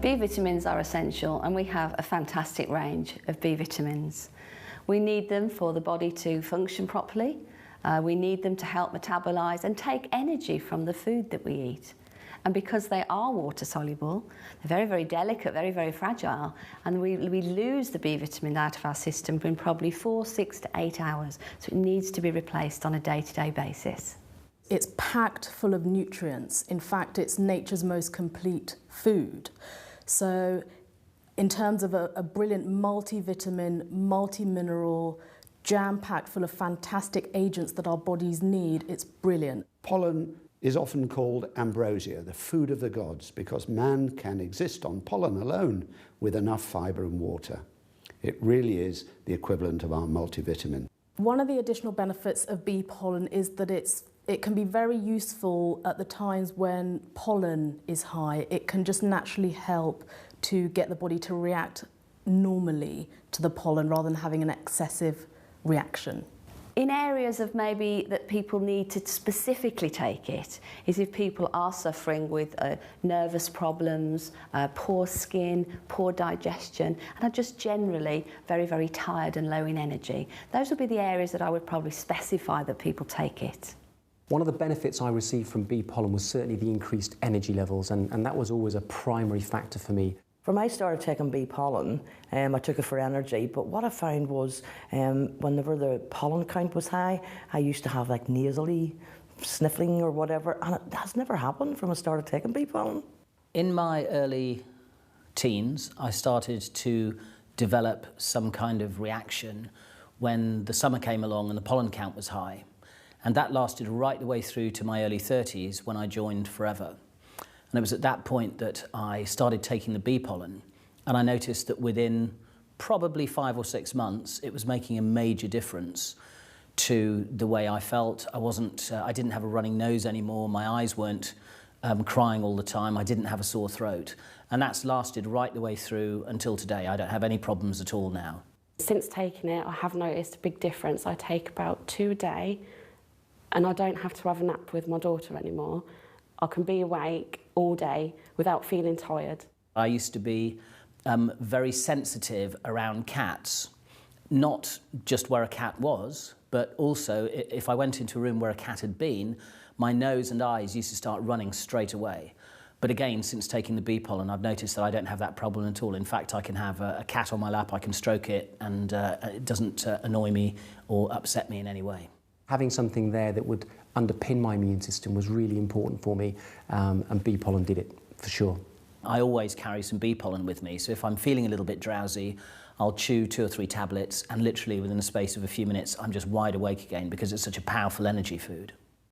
B vitamins are essential, and we have a fantastic range of B vitamins. We need them for the body to function properly. We need them to help metabolise and take energy from the food that we eat. And because they are water soluble, they're very, very delicate, very, very fragile, and we lose the B vitamin out of our system in probably 4, 6 to 8 hours. So it needs to be replaced on a day-to-day basis. It's packed full of nutrients. In fact, it's nature's most complete food. So in terms of a brilliant multivitamin, multi-mineral, jam-packed full of fantastic agents that our bodies need, it's brilliant. Pollen is often called ambrosia, the food of the gods, because man can exist on pollen alone with enough fibre and water. It really is the equivalent of our multivitamin. One of the additional benefits of bee pollen is that it can be very useful at the times when pollen is high. It can just naturally help to get the body to react normally to the pollen rather than having an excessive reaction. In areas of maybe that people need to specifically take it is if people are suffering with nervous problems, poor skin, poor digestion, and are just generally very, very tired and low in energy. Those would be the areas that I would probably specify that people take it. One of the benefits I received from bee pollen was certainly the increased energy levels, and that was always a primary factor for me. When I started taking bee pollen, I took it for energy, but what I found was whenever the pollen count was high, I used to have like nasally sniffling or whatever, and it has never happened from I started taking bee pollen. In my early teens, I started to develop some kind of reaction when the summer came along and the pollen count was high. And that lasted right the way through to my early 30s when I joined Forever. And it was at that point that I started taking the bee pollen, and I noticed that within probably 5 or 6 months, it was making a major difference to the way I felt. I didn't have a running nose anymore. My eyes weren't crying all the time. I didn't have a sore throat. And that's lasted right the way through until today. I don't have any problems at all now. Since taking it, I have noticed a big difference. I take about 2 a day, and I don't have to have a nap with my daughter anymore. I can be awake all day without feeling tired. I used to be very sensitive around cats, not just where a cat was, but also if I went into a room where a cat had been, my nose and eyes used to start running straight away. But again, since taking the bee pollen, I've noticed that I don't have that problem at all. In fact, I can have a cat on my lap, I can stroke it, and it doesn't annoy me or upset me in any way. Having something there that would underpin my immune system was really important for me, and bee pollen did it, for sure. I always carry some bee pollen with me, so if I'm feeling a little bit drowsy, I'll chew 2 or 3 tablets, and literally within the space of a few minutes, I'm just wide awake again because it's such a powerful energy food.